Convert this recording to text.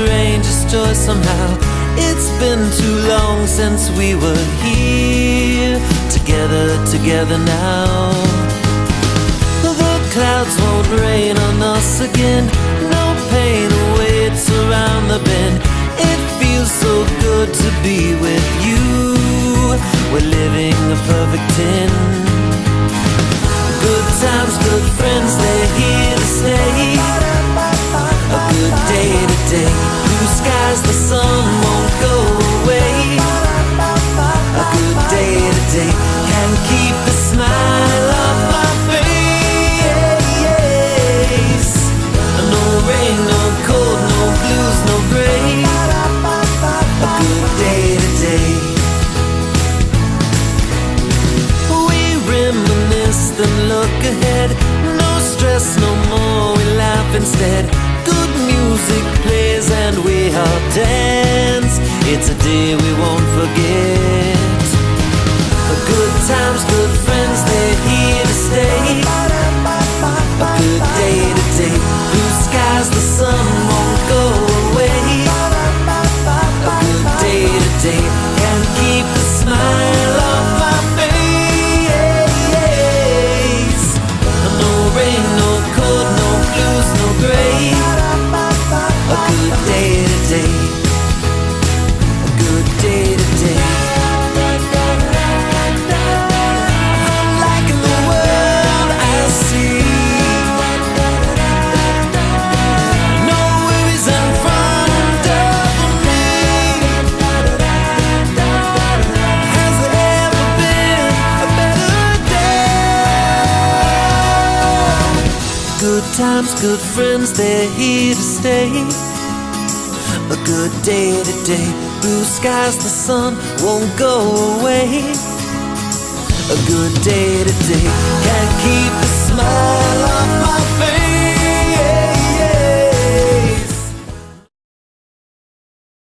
strangest joy somehow. It's been too long since we were here, together now. The clouds won't rain on us again, no pain awaits around the bend. It feels so good to be with you, we're living a perfect 10. Good times, good friends, they're here to stay. A good day today, blue skies, the sun won't go away. A good day today, can keep the smile off my face. No rain, no cold, no blues, no gray. A good day today. We reminisce, then look ahead. No stress, no more, we laugh instead. Good music plays and we all dance. It's a day we won't forget. Good times, good friends, they're here to stay. A good day today, blue skies, the sun won't go away. A good day today, can keep the smile off my face. No rain, no cold, no blues, no gray. A good day today, a good day today. I'm liking the world I see. No worries in front of me. Has there ever been a better day? Good times, good friends, they're here to stay. A good day today, blue skies, the sun won't go away. A good day today, can't keep the smile on my face.